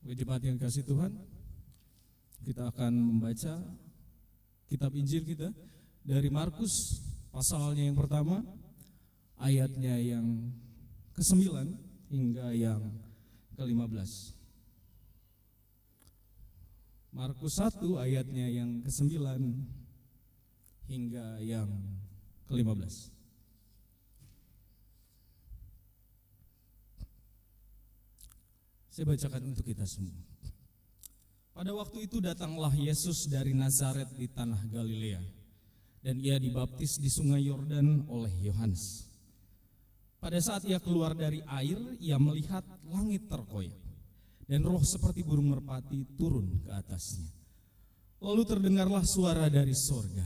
Jemaat yang kasih Tuhan, kita akan membaca kitab Injil kita dari Markus pasalnya yang pertama, ayatnya yang ke-9 hingga yang ke-15. Markus 1 ayatnya yang ke-9 hingga yang ke-15. Saya bacakan untuk kita semua. Pada waktu itu datanglah Yesus dari Nazaret di tanah Galilea, dan ia dibaptis di sungai Yordan oleh Yohanes. Pada saat ia keluar dari air, ia melihat langit terkoyak, dan roh seperti burung merpati turun ke atasnya. Lalu terdengarlah suara dari sorga,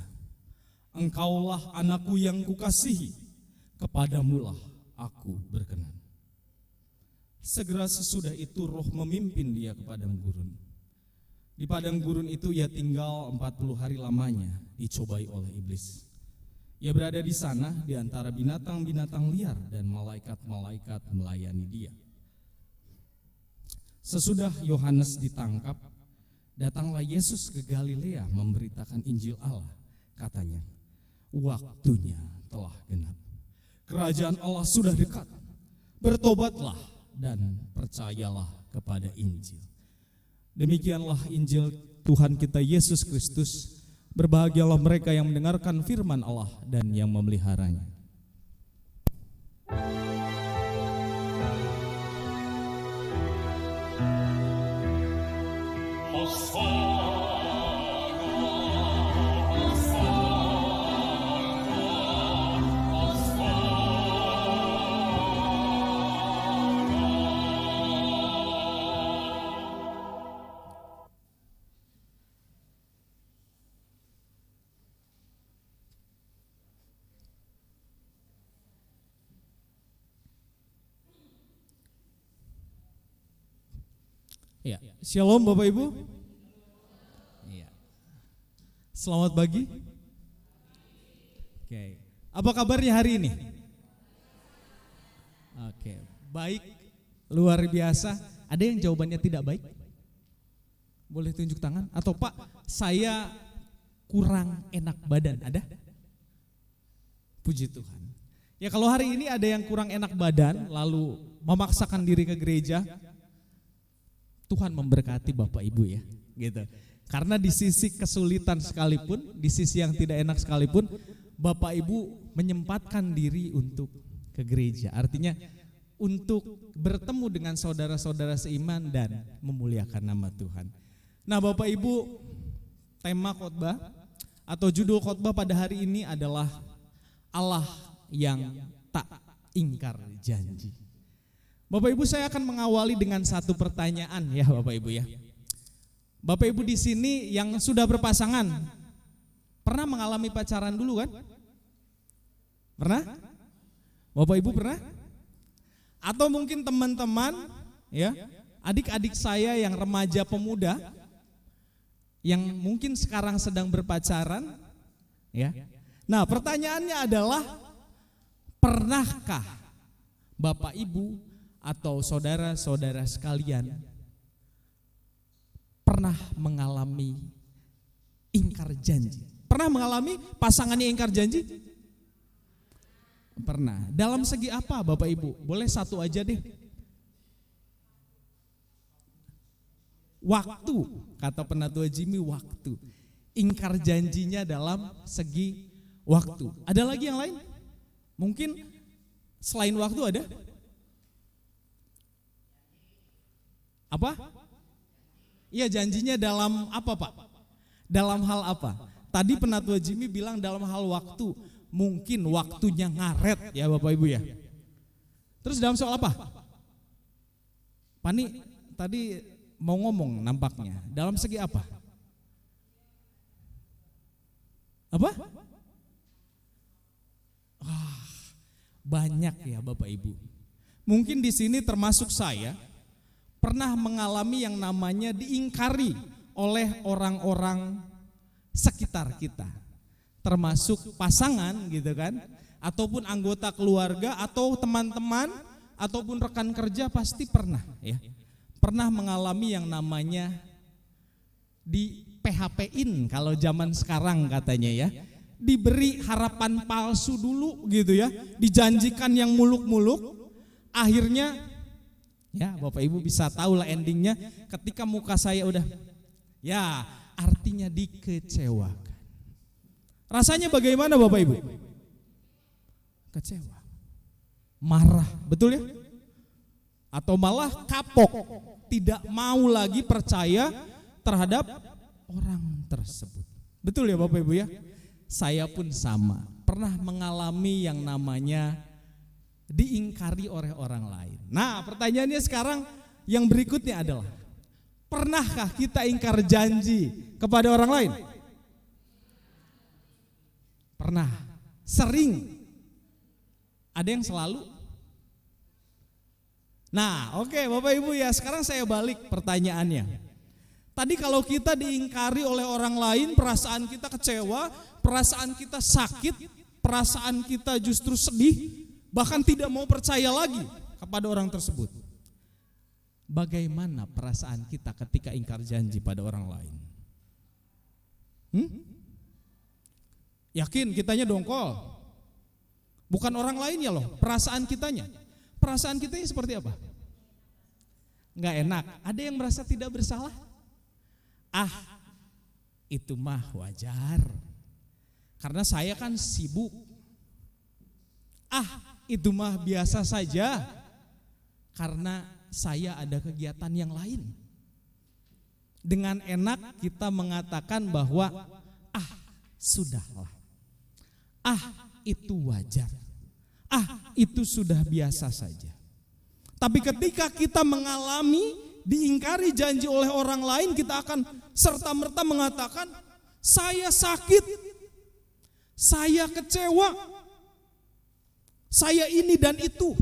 "Engkaulah anakku yang kukasihi, kepadamulah aku berkenan." Segera sesudah itu roh memimpin dia ke padang gurun. Di padang gurun itu ia tinggal 40 hari lamanya, dicobai oleh iblis. Ia berada di sana di antara binatang-binatang liar dan malaikat-malaikat melayani dia. Sesudah Yohanes ditangkap, datanglah Yesus ke Galilea memberitakan Injil Allah. Katanya, "Waktunya telah genap. Kerajaan Allah sudah dekat. Bertobatlah dan percayalah kepada Injil." Demikianlah Injil Tuhan kita Yesus Kristus. Berbahagialah mereka yang mendengarkan firman Allah dan yang memeliharanya. Ya, Shalom Bapak Ibu. Ya. Selamat pagi. Oke. Apa kabarnya hari ini? Oke, baik, luar biasa. Ada yang jawabannya tidak baik? Boleh tunjuk tangan? Atau Pak, saya kurang enak badan, ada? Puji Tuhan. Ya kalau hari ini ada yang kurang enak badan lalu memaksakan diri ke gereja, Tuhan memberkati Bapak Ibu ya, gitu. Karena di sisi kesulitan sekalipun, di sisi yang tidak enak sekalipun, Bapak Ibu menyempatkan diri untuk ke gereja. Artinya untuk bertemu dengan saudara-saudara seiman dan memuliakan nama Tuhan. Nah Bapak Ibu, tema khotbah atau judul khotbah pada hari ini adalah Allah yang tak ingkar janji. Bapak Ibu, saya akan mengawali dengan satu pertanyaan ya Bapak Ibu ya. Bapak Ibu di sini yang sudah berpasangan, pernah mengalami pacaran dulu kan? Pernah? Bapak Ibu pernah? Atau mungkin teman-teman ya, adik-adik saya yang remaja pemuda yang mungkin sekarang sedang berpacaran ya. Nah, pertanyaannya adalah pernahkah Bapak Ibu atau saudara-saudara sekalian pernah mengalami ingkar janji? Pernah mengalami pasangannya ingkar janji? Pernah. Dalam segi apa Bapak Ibu? Boleh satu aja deh. Waktu, kata penatua Jimmy, waktu. Ingkar janjinya dalam segi waktu. Ada lagi yang lain? Mungkin selain waktu ada? Apa? Iya, janjinya dalam apa Pak? Dalam hal apa? Tadi penatua Jimmy bilang dalam hal waktu. Mungkin waktunya ngaret ya Bapak Ibu ya. Terus dalam soal apa? Pani tadi mau ngomong nampaknya. Dalam segi apa? Apa? Banyak ya Bapak Ibu. Mungkin di sini termasuk saya pernah mengalami yang namanya diingkari oleh orang-orang sekitar kita, termasuk pasangan gitu kan, ataupun anggota keluarga atau teman-teman ataupun rekan kerja pasti pernah ya. pernah mengalami yang namanya di PHP-in kalau zaman sekarang katanya ya. Diberi harapan palsu dulu gitu ya, dijanjikan yang muluk-muluk, akhirnya ya Bapak Ibu bisa tahu lah endingnya, ketika muka saya udah ya artinya dikecewakan. Rasanya bagaimana Bapak Ibu? Kecewa, marah, betul ya? Atau malah kapok, tidak mau lagi percaya terhadap orang tersebut. Betul ya Bapak Ibu ya? Saya pun sama, pernah mengalami yang namanya diingkari oleh orang lain. Nah, pertanyaannya sekarang yang berikutnya adalah, pernahkah kita ingkar janji kepada orang lain? Pernah, sering. Ada yang selalu? Nah, oke Bapak Ibu ya, sekarang saya balik pertanyaannya. Tadi kalau kita diingkari oleh orang lain, perasaan kita kecewa, perasaan kita sakit, perasaan kita justru sedih, bahkan tidak mau percaya lagi kepada orang tersebut. Bagaimana perasaan kita ketika ingkar janji pada orang lain? Yakin kitanya dongkol? Bukan orang lainnya loh, perasaan kitanya. Perasaan kitanya seperti apa? Nggak enak. Ada yang merasa tidak bersalah? Itu mah wajar. Karena saya kan sibuk. Itu mah biasa saja. Karena saya ada kegiatan yang lain. Dengan enak kita mengatakan bahwa sudahlah. Itu wajar. Itu sudah biasa saja. Tapi ketika kita mengalami diingkari janji oleh orang lain, kita akan serta-merta mengatakan, saya sakit, saya kecewa, saya ini dan itu.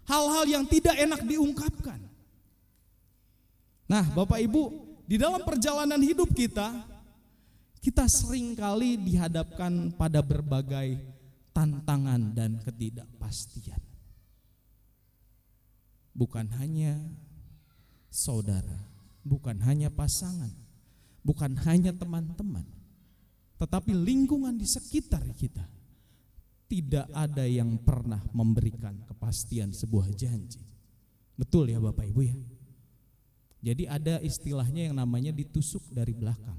Hal-hal yang tidak enak diungkapkan. Nah Bapak Ibu, di dalam perjalanan hidup kita seringkali dihadapkan pada berbagai tantangan dan ketidakpastian. Bukan hanya saudara, bukan hanya pasangan, bukan hanya teman-teman, tetapi lingkungan di sekitar kita. Tidak ada yang pernah memberikan kepastian sebuah janji. Betul ya Bapak Ibu ya? Jadi ada istilahnya yang namanya ditusuk dari belakang.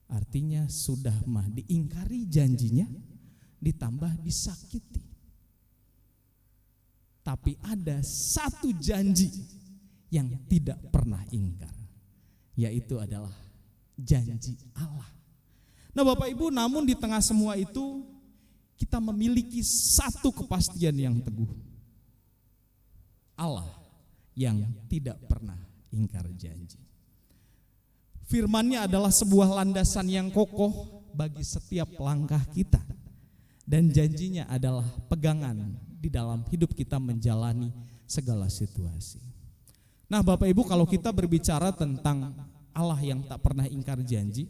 Artinya sudah mah diingkari janjinya, ditambah disakiti. Tapi ada satu janji yang tidak pernah ingkar, yaitu adalah janji Allah. Nah Bapak Ibu, namun di tengah semua itu kita memiliki satu kepastian yang teguh. Allah yang tidak pernah ingkar janji. Firman-Nya adalah sebuah landasan yang kokoh bagi setiap langkah kita. Dan janjinya adalah pegangan di dalam hidup kita menjalani segala situasi. Nah Bapak Ibu, kalau kita berbicara tentang Allah yang tak pernah ingkar janji,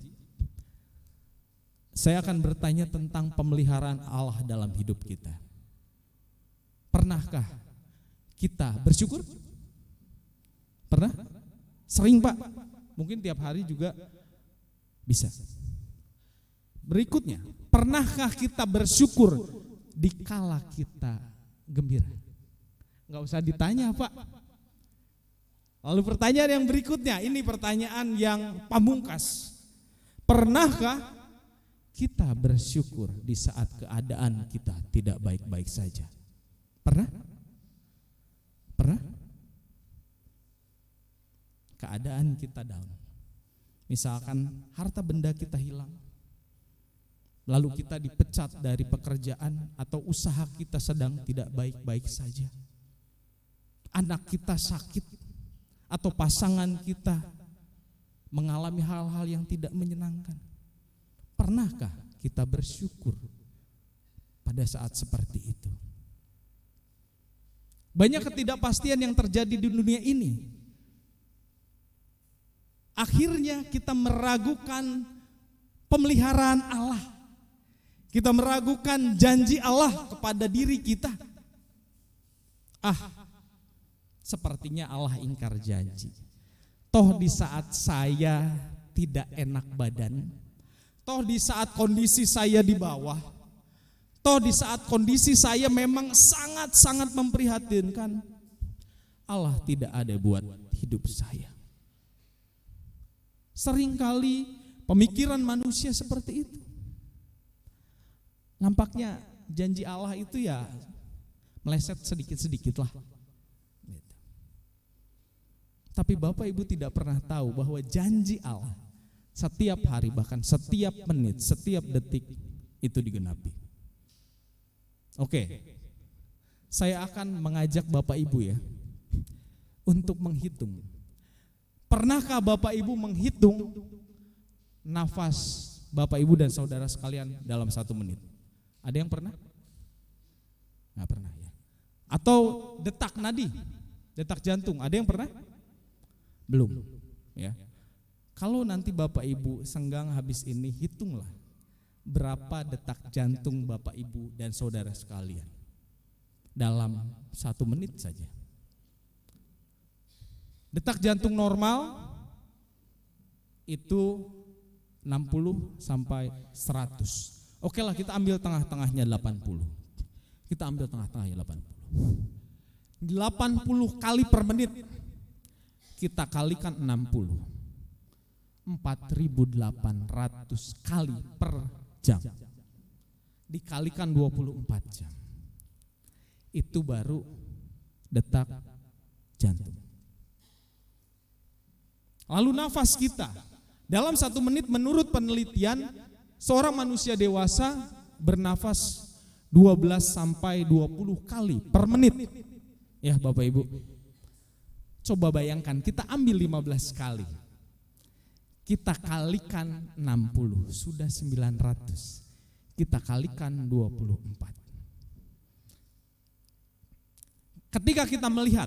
saya akan bertanya tentang pemeliharaan Allah dalam hidup kita. Pernahkah kita bersyukur? Pernah? Sering Pak? Mungkin tiap hari juga bisa. Berikutnya, pernahkah kita bersyukur dikala kita gembira? Enggak usah ditanya Pak. Lalu pertanyaan yang berikutnya, ini pertanyaan yang pamungkas. Pernahkah kita bersyukur di saat keadaan kita tidak baik-baik saja? Pernah? Pernah? Keadaan kita down. Misalkan harta benda kita hilang, lalu kita dipecat dari pekerjaan, atau usaha kita sedang tidak baik-baik saja. Anak kita sakit, atau pasangan kita mengalami hal-hal yang tidak menyenangkan. Pernahkah kita bersyukur pada saat seperti itu? Banyak ketidakpastian yang terjadi di dunia ini. Akhirnya kita meragukan pemeliharaan Allah. Kita meragukan janji Allah kepada diri kita. Sepertinya Allah ingkar janji. Toh di saat saya tidak enak badan, toh di saat kondisi saya di bawah, toh di saat kondisi saya memang sangat-sangat memprihatinkan, Allah tidak ada buat hidup saya. Seringkali pemikiran manusia seperti itu. Nampaknya janji Allah itu ya meleset sedikit-sedikit lah. Tapi Bapak Ibu tidak pernah tahu bahwa janji Allah setiap hari, bahkan setiap menit, setiap detik itu digenapi. Oke, saya akan mengajak Bapak Ibu ya untuk menghitung. Pernahkah Bapak Ibu menghitung nafas Bapak Ibu dan saudara sekalian dalam 1 menit? Ada yang pernah? Nggak pernah ya. Atau detak nadi, detak jantung, ada yang pernah? Belum ya. Kalau nanti Bapak Ibu senggang habis ini, hitunglah berapa detak jantung Bapak Ibu dan saudara sekalian dalam 1 menit saja. Detak jantung normal itu 60 sampai 100. Oke lah, kita ambil tengah-tengahnya 80. Kita ambil tengah-tengahnya 80. 80 kali per menit kita kalikan 60. 4.800 kali per jam. Dikalikan 24 jam. Itu baru detak jantung. Lalu nafas kita. Dalam 1 menit menurut penelitian, seorang manusia dewasa bernafas 12 sampai 20 kali per menit. Ya Bapak Ibu. Coba bayangkan, kita ambil 15 kali. Kita kalikan 60, sudah 900. Kita kalikan 24. Ketika kita melihat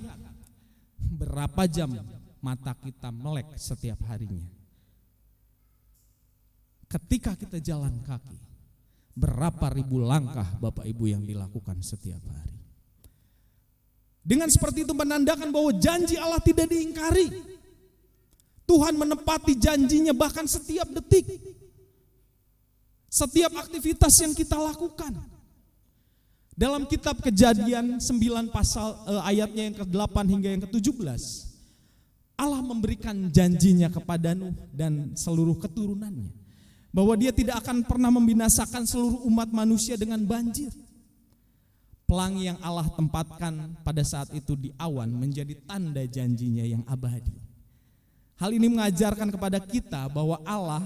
berapa jam mata kita melek setiap harinya. Ketika kita jalan kaki, berapa ribu langkah Bapak Ibu yang dilakukan setiap hari. Dengan seperti itu menandakan bahwa janji Allah tidak diingkari. Tuhan menepati janjinya bahkan setiap detik. Setiap aktivitas yang kita lakukan. Dalam kitab Kejadian 9 ayatnya yang ke-8 hingga yang ke-17, Allah memberikan janjinya kepada Nuh dan seluruh keturunannya, bahwa dia tidak akan pernah membinasakan seluruh umat manusia dengan banjir. Pelangi yang Allah tempatkan pada saat itu di awan menjadi tanda janjinya yang abadi. Hal ini mengajarkan kepada kita bahwa Allah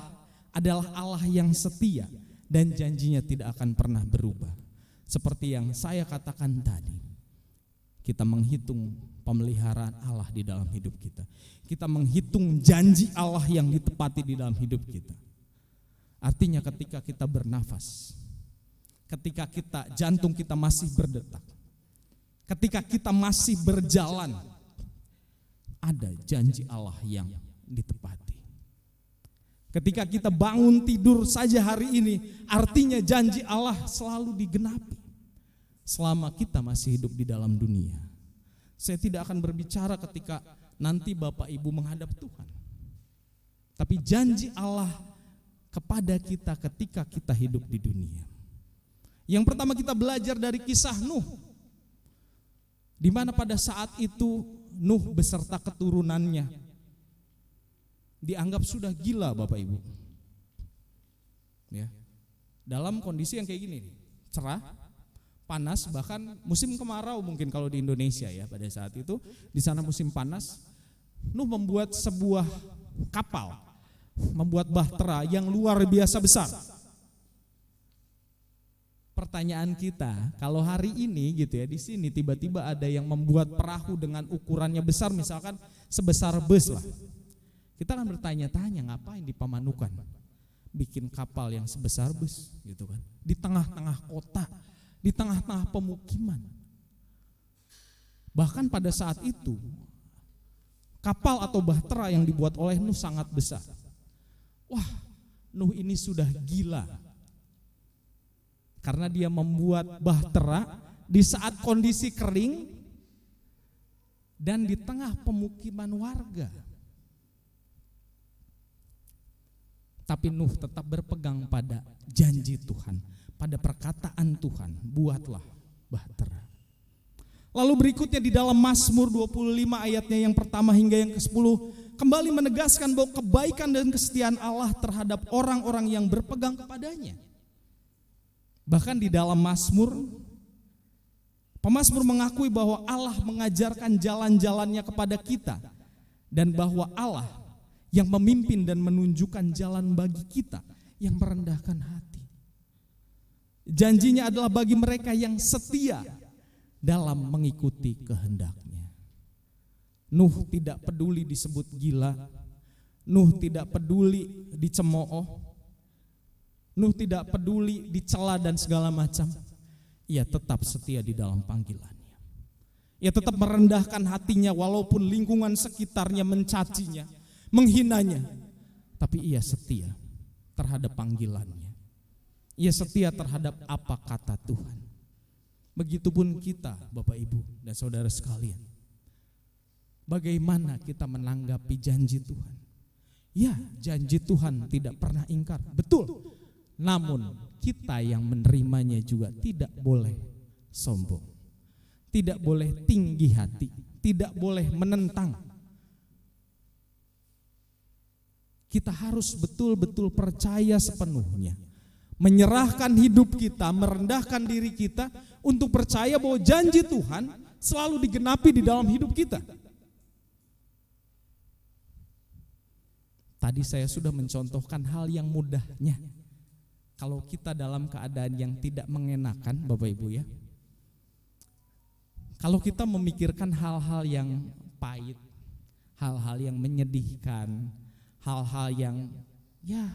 adalah Allah yang setia dan janjinya tidak akan pernah berubah. Seperti yang saya katakan tadi, kita menghitung pemeliharaan Allah di dalam hidup kita. Kita menghitung janji Allah yang ditepati di dalam hidup kita. Artinya ketika kita bernafas, ketika jantung kita masih berdetak, ketika kita masih berjalan, ada janji Allah yang ditepati. Ketika kita bangun tidur saja hari ini, artinya janji Allah selalu digenapi selama kita masih hidup di dalam dunia. Saya tidak akan berbicara ketika nanti Bapak Ibu menghadap Tuhan, tapi janji Allah kepada kita ketika kita hidup di dunia. Yang pertama kita belajar dari kisah Nuh, di mana pada saat itu Nuh beserta keturunannya dianggap sudah gila Bapak Ibu. Ya. Dalam kondisi yang kayak gini, cerah, panas, bahkan musim kemarau mungkin kalau di Indonesia ya pada saat itu, di sana musim panas. Nuh membuat sebuah kapal, membuat bahtera yang luar biasa besar. Pertanyaan kita, kalau hari ini gitu ya, di sini tiba-tiba ada yang membuat perahu dengan ukurannya besar, misalkan sebesar bus lah. Kita akan bertanya-tanya, ngapain di Pamanukan bikin kapal yang sebesar bus gitu kan, di tengah-tengah kota, di tengah-tengah pemukiman. Bahkan pada saat itu kapal atau bahtera yang dibuat oleh Nuh sangat besar. Wah, Nuh ini sudah gila. Karena dia membuat bahtera di saat kondisi kering, dan di tengah pemukiman warga. Tapi Nuh tetap berpegang pada janji Tuhan, pada perkataan Tuhan, buatlah bahtera. Lalu berikutnya di dalam Mazmur 25 ayatnya yang pertama hingga yang ke-10 kembali menegaskan bahwa kebaikan dan kesetiaan Allah terhadap orang-orang yang berpegang kepadanya. Bahkan di dalam Mazmur, pemazmur mengakui bahwa Allah mengajarkan jalan-jalannya kepada kita dan bahwa Allah yang memimpin dan menunjukkan jalan bagi kita yang merendahkan hati. Janjinya adalah bagi mereka yang setia dalam mengikuti kehendaknya. Nuh tidak peduli disebut gila, Nuh tidak peduli dicemooh, Nuh tidak peduli dicela dan segala macam. Ia tetap setia di dalam panggilannya. Ia tetap merendahkan hatinya walaupun lingkungan sekitarnya mencacinya, menghinanya, tapi ia setia terhadap panggilannya. Ia setia terhadap apa kata Tuhan. Begitupun kita, Bapak Ibu dan saudara sekalian. Bagaimana kita menanggapi janji Tuhan? Ya, janji Tuhan tidak pernah ingkar, betul. Namun kita yang menerimanya juga tidak boleh sombong, tidak boleh tinggi hati, tidak boleh menentang. Kita harus betul-betul percaya sepenuhnya, menyerahkan hidup kita, merendahkan diri kita untuk percaya bahwa janji Tuhan selalu digenapi di dalam hidup kita. Tadi saya sudah mencontohkan hal yang mudahnya. Kalau kita dalam keadaan yang tidak mengenakan, Bapak Ibu ya, kalau kita memikirkan hal-hal yang pahit, hal-hal yang menyedihkan, hal-hal yang ya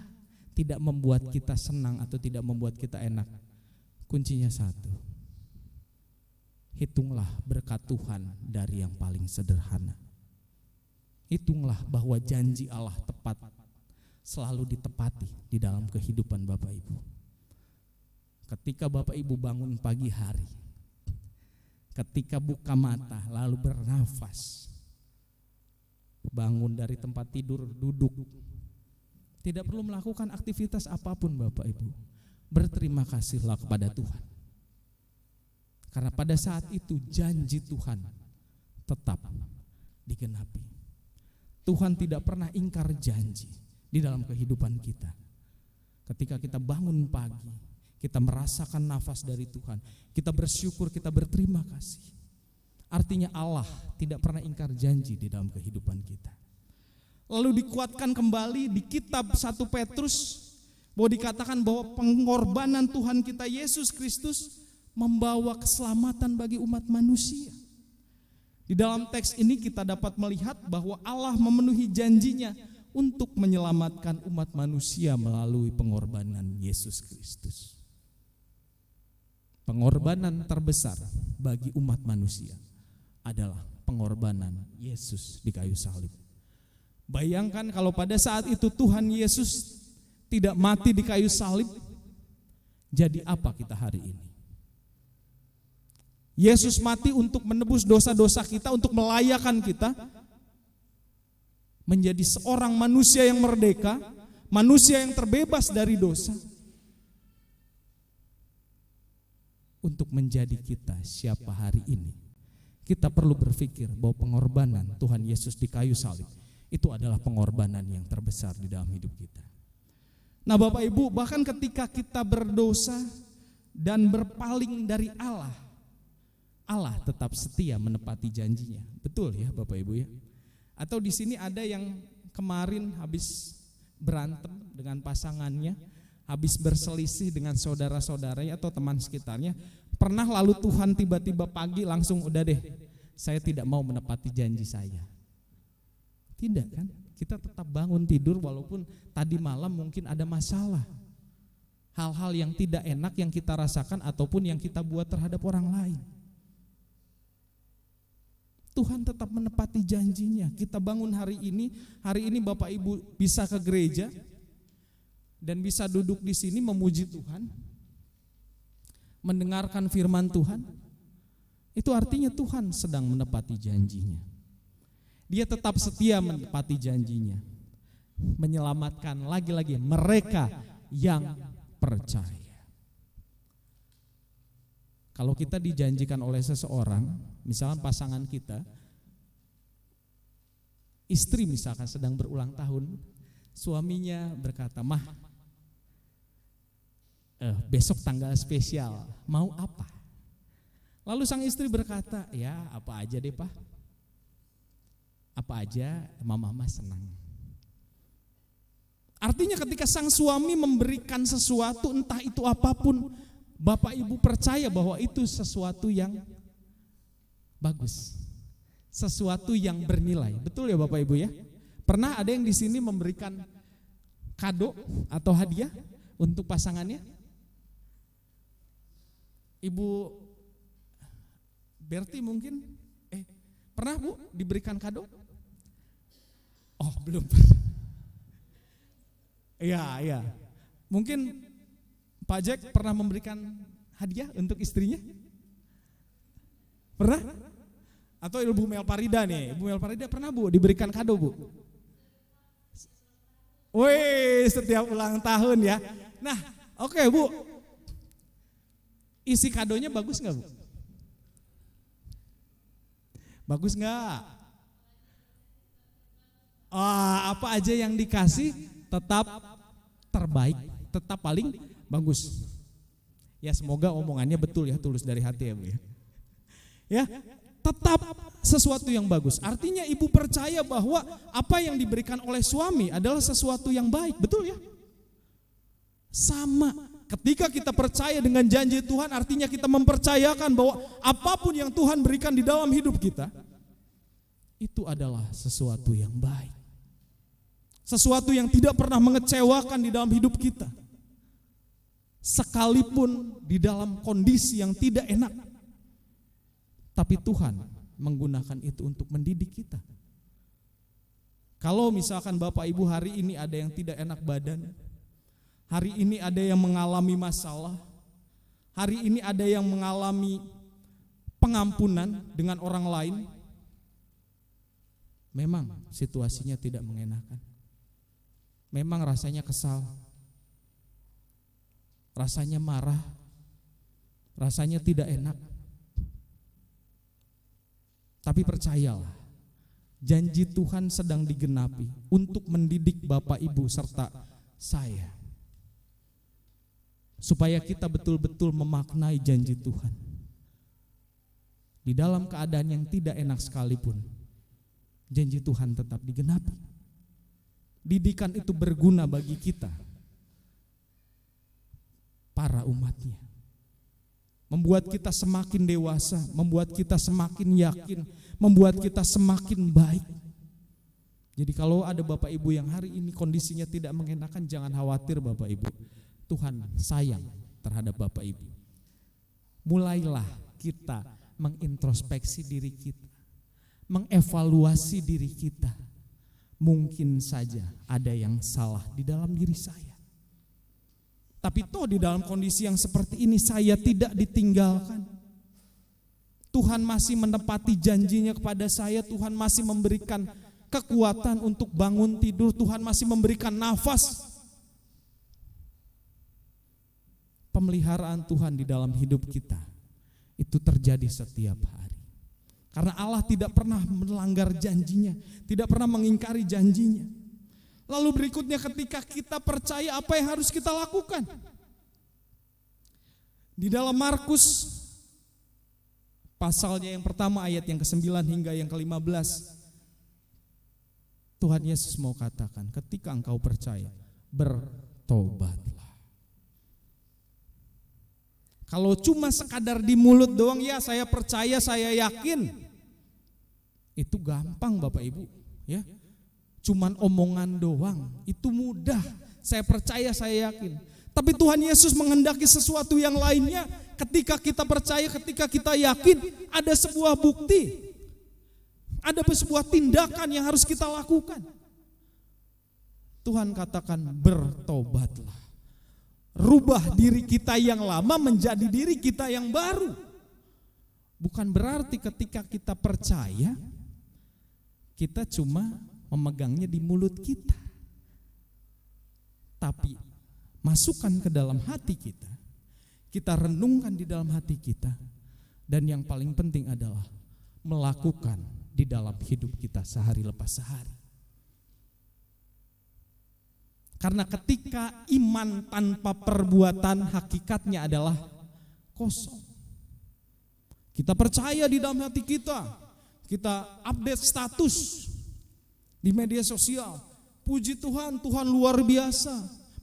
tidak membuat kita senang atau tidak membuat kita enak, kuncinya satu: hitunglah berkat Tuhan dari yang paling sederhana. Hitunglah bahwa janji Allah tepat, selalu ditepati di dalam kehidupan Bapak Ibu. Ketika Bapak Ibu bangun pagi hari, ketika buka mata lalu bernafas, bangun dari tempat tidur, duduk, tidak perlu melakukan aktivitas apapun Bapak Ibu, berterima kasihlah kepada Tuhan. Karena pada saat itu janji Tuhan tetap digenapi. Tuhan tidak pernah ingkar janji di dalam kehidupan kita. Ketika kita bangun pagi, kita merasakan nafas dari Tuhan, kita bersyukur, kita berterima kasih. Artinya Allah tidak pernah ingkar janji di dalam kehidupan kita. Lalu dikuatkan kembali di kitab 1 Petrus bahwa dikatakan bahwa pengorbanan Tuhan kita Yesus Kristus membawa keselamatan bagi umat manusia. Di dalam teks ini kita dapat melihat bahwa Allah memenuhi janjinya untuk menyelamatkan umat manusia melalui pengorbanan Yesus Kristus. Pengorbanan terbesar bagi umat manusia adalah pengorbanan Yesus di kayu salib. Bayangkan kalau pada saat itu Tuhan Yesus tidak mati di kayu salib, jadi apa kita hari ini? Yesus mati untuk menebus dosa-dosa kita, untuk melayakan kita menjadi seorang manusia yang merdeka, manusia yang terbebas dari dosa, untuk menjadi kita siapa hari ini. Kita perlu berpikir bahwa pengorbanan Tuhan Yesus di kayu salib itu adalah pengorbanan yang terbesar di dalam hidup kita. Nah Bapak Ibu, bahkan ketika kita berdosa dan berpaling dari Allah, Allah tetap setia menepati janjinya. Betul ya Bapak Ibu ya? Atau di sini ada yang kemarin habis berantem dengan pasangannya, habis berselisih dengan saudara-saudaranya atau teman sekitarnya, pernah lalu Tuhan tiba-tiba pagi langsung udah deh, saya tidak mau menepati janji saya. Tidak kan? Kita tetap bangun tidur walaupun tadi malam mungkin ada masalah. Hal-hal yang tidak enak yang kita rasakan ataupun yang kita buat terhadap orang lain. Tuhan tetap menepati janjinya. Kita bangun hari ini Bapak Ibu bisa ke gereja dan bisa duduk di sini memuji Tuhan, mendengarkan firman Tuhan. Itu artinya Tuhan sedang menepati janjinya. Dia tetap setia menepati janjinya, menyelamatkan lagi-lagi mereka yang percaya. Kalau kita dijanjikan oleh seseorang, misalkan pasangan kita, istri misalkan sedang berulang tahun, suaminya berkata, "Mah, besok tanggal spesial, mau apa?" Lalu sang istri berkata, "Ya apa aja deh Pak, apa aja mama senang." Artinya ketika sang suami memberikan sesuatu, entah itu apapun, Bapak Ibu percaya bahwa itu sesuatu yang bagus, sesuatu yang bernilai. Betul ya Bapak Ibu ya? Pernah ada yang di sini memberikan kado atau hadiah untuk pasangannya? Ibu Berti mungkin? Pernah Bu diberikan kado? Oh belum. Iya. Mungkin Pak Jack pernah memberikan hadiah untuk istrinya? Pernah? Atau Ibu Melparida nih, Ibu Melparida pernah Bu diberikan kado Bu? Wih, setiap ulang tahun ya. Nah, oke Bu, isi kadonya bagus nggak Bu? Bagus nggak? Apa aja yang dikasih tetap terbaik, tetap paling bagus. Ya semoga omongannya betul ya, tulus dari hati ya Bu ya. Ya, tetap sesuatu yang bagus. Artinya ibu percaya bahwa apa yang diberikan oleh suami adalah sesuatu yang baik, betul ya? Sama, ketika kita percaya dengan janji Tuhan, artinya kita mempercayakan bahwa apapun yang Tuhan berikan di dalam hidup kita, itu adalah sesuatu yang baik. Sesuatu yang tidak pernah mengecewakan di dalam hidup kita. Sekalipun di dalam kondisi yang tidak enak, tapi Tuhan menggunakan itu untuk mendidik kita. Kalau misalkan Bapak Ibu hari ini ada yang tidak enak badan, hari ini ada yang mengalami masalah, hari ini ada yang mengalami pengampunan dengan orang lain, memang situasinya tidak mengenakan. Memang rasanya kesal, rasanya marah, rasanya tidak enak. Tapi percayalah, janji Tuhan sedang digenapi untuk mendidik Bapak Ibu serta saya, supaya kita betul-betul memaknai janji Tuhan. Di dalam keadaan yang tidak enak sekalipun, janji Tuhan tetap digenapi. Didikan itu berguna bagi kita, para umatnya. Membuat kita semakin dewasa, membuat kita semakin yakin, membuat kita semakin baik. Jadi kalau ada Bapak Ibu yang hari ini kondisinya tidak mengenakan, jangan khawatir Bapak Ibu. Tuhan sayang terhadap Bapak Ibu. Mulailah kita mengintrospeksi diri kita, mengevaluasi diri kita. Mungkin saja ada yang salah di dalam diri saya. Tapi toh di dalam kondisi yang seperti ini saya tidak ditinggalkan. Tuhan masih menepati janjinya kepada saya. Tuhan masih memberikan kekuatan untuk bangun tidur. Tuhan masih memberikan nafas. Pemeliharaan Tuhan di dalam hidup kita itu terjadi setiap hari. Karena Allah tidak pernah melanggar janjinya, tidak pernah mengingkari janjinya. Lalu berikutnya ketika kita percaya, apa yang harus kita lakukan? Di dalam Markus pasalnya yang pertama ayat yang ke-9 hingga yang ke-15, Tuhan Yesus mau katakan, ketika engkau percaya, bertobatlah. Kalau cuma sekadar di mulut doang, ya saya percaya, saya yakin, itu gampang Bapak Ibu ya. Cuman omongan doang, itu mudah. Saya percaya, saya yakin. Tapi Tuhan Yesus menghendaki sesuatu yang lainnya. Ketika kita percaya, ketika kita yakin, ada sebuah bukti, ada sebuah tindakan yang harus kita lakukan. Tuhan katakan bertobatlah. Rubah diri kita yang lama menjadi diri kita yang baru. Bukan berarti ketika kita percaya, Kita cuma memegangnya di mulut kita. Tapi masukkan ke dalam hati kita. Kita renungkan di dalam hati kita. Dan yang paling penting adalah melakukan di dalam hidup kita sehari lepas sehari. Karena ketika iman tanpa perbuatan hakikatnya adalah kosong. Kita percaya di dalam hati kita. Kita update status di media sosial. Puji Tuhan, Tuhan luar biasa.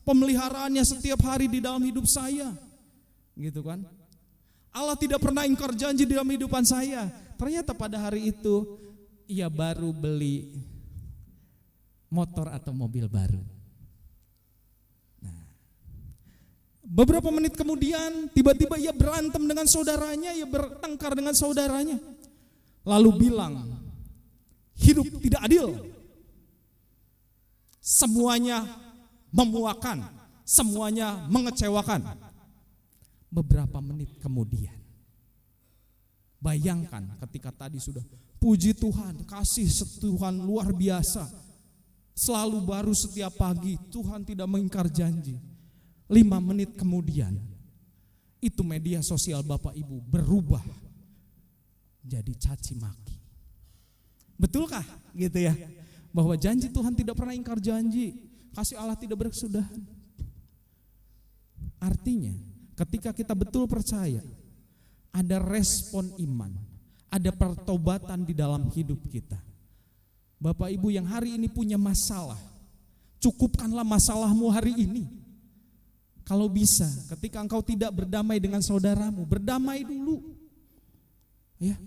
Pemeliharaannya setiap hari di dalam hidup saya. Gitu kan? Allah tidak pernah ingkar janji di dalam kehidupan saya. Ternyata pada hari itu ia baru beli motor atau mobil baru. Nah, beberapa menit kemudian tiba-tiba ia berantem dengan saudaranya, ia bertengkar dengan saudaranya. Lalu bilang, hidup tidak adil. Semuanya memuakan, semuanya mengecewakan. Beberapa menit kemudian, bayangkan ketika tadi sudah puji Tuhan, kasih Tuhan luar biasa, selalu baru setiap pagi, Tuhan tidak mengingkar janji. 5 menit kemudian, itu media sosial Bapak Ibu berubah jadi caci maki. Betulkah gitu ya? Bahwa janji Tuhan tidak pernah ingkar janji, kasih Allah tidak berkesudahan. Artinya ketika kita betul percaya, ada respon iman, ada pertobatan di dalam hidup kita. Bapak Ibu yang hari ini punya masalah, cukupkanlah masalahmu hari ini. Kalau bisa, ketika engkau tidak berdamai dengan saudaramu, berdamai dulu. Ya.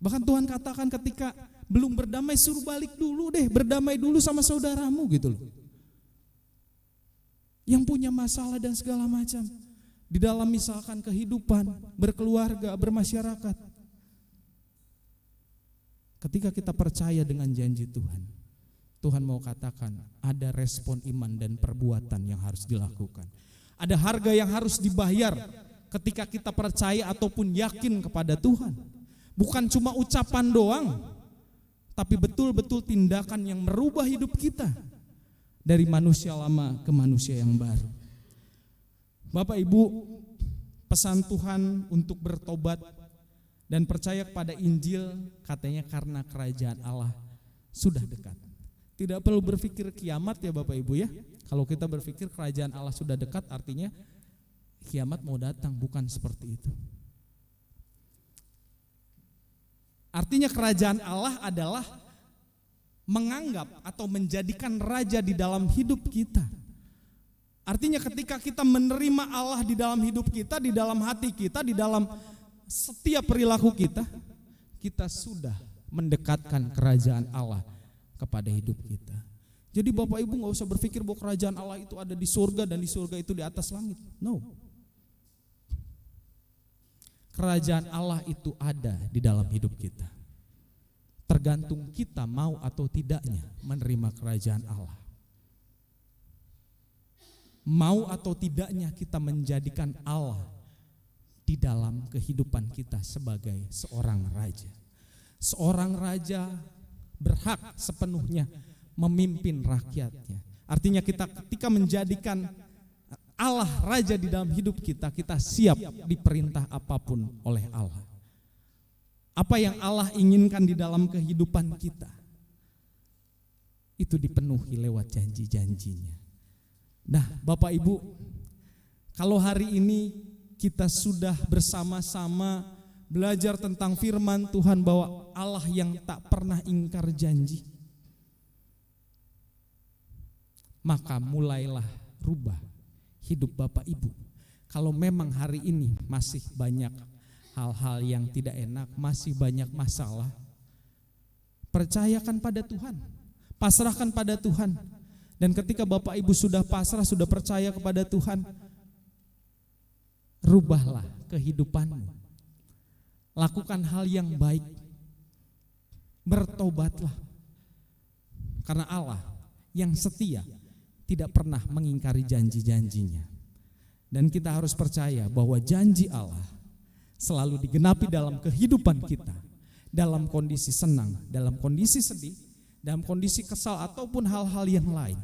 Bahkan Tuhan katakan ketika belum berdamai suruh balik dulu deh, berdamai dulu sama saudaramu gitu loh. Yang punya masalah dan segala macam di dalam misalkan kehidupan, berkeluarga, bermasyarakat. Ketika kita percaya dengan janji Tuhan, Tuhan mau katakan ada respon iman dan perbuatan yang harus dilakukan. Ada harga yang harus dibayar ketika kita percaya ataupun yakin kepada Tuhan. Bukan cuma ucapan doang, tapi betul-betul tindakan yang merubah hidup kita dari manusia lama ke manusia yang baru. Bapak Ibu, pesan Tuhan untuk bertobat dan percaya kepada Injil katanya karena kerajaan Allah sudah dekat. Tidak perlu berpikir kiamat ya Bapak Ibu ya. Kalau kita berpikir kerajaan Allah sudah dekat artinya kiamat mau datang, bukan seperti itu. Artinya kerajaan Allah adalah menganggap atau menjadikan raja di dalam hidup kita. Artinya ketika kita menerima Allah di dalam hidup kita, di dalam hati kita, di dalam setiap perilaku kita, kita sudah mendekatkan kerajaan Allah kepada hidup kita. Jadi Bapak Ibu gak usah berpikir bahwa kerajaan Allah itu ada di surga dan di surga itu di atas langit. No. Kerajaan Allah itu ada di dalam hidup kita. Tergantung kita mau atau tidaknya menerima kerajaan Allah. Mau atau tidaknya kita menjadikan Allah di dalam kehidupan kita sebagai seorang raja. Seorang raja berhak sepenuhnya memimpin rakyatnya. Artinya kita ketika menjadikan Allah raja di dalam hidup kita, kita siap diperintah apapun oleh Allah. Apa yang Allah inginkan di dalam kehidupan kita, itu dipenuhi lewat janji-janjinya. Nah Bapak Ibu, kalau hari ini kita sudah bersama-sama belajar tentang firman Tuhan bahwa Allah yang tak pernah ingkar janji, maka mulailah rubah hidup Bapak Ibu. Kalau memang hari ini masih banyak hal-hal yang tidak enak, masih banyak masalah, percayakan pada Tuhan, pasrahkan pada Tuhan. Dan ketika Bapak Ibu sudah pasrah, sudah percaya kepada Tuhan, rubahlah kehidupanmu. Lakukan hal yang baik, bertobatlah. Karena Allah yang setia tidak pernah mengingkari janji-janjinya. Dan kita harus percaya bahwa janji Allah selalu digenapi dalam kehidupan kita. dalam kondisi senang, dalam kondisi sedih, dalam kondisi kesal ataupun hal-hal yang lain,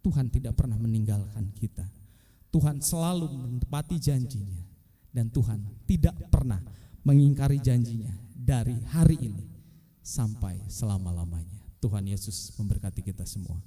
Tuhan tidak pernah meninggalkan kita. Tuhan selalu menepati janjinya, dan Tuhan tidak pernah mengingkari janjinya dari hari ini sampai selama-lamanya. Tuhan Yesus memberkati kita semua.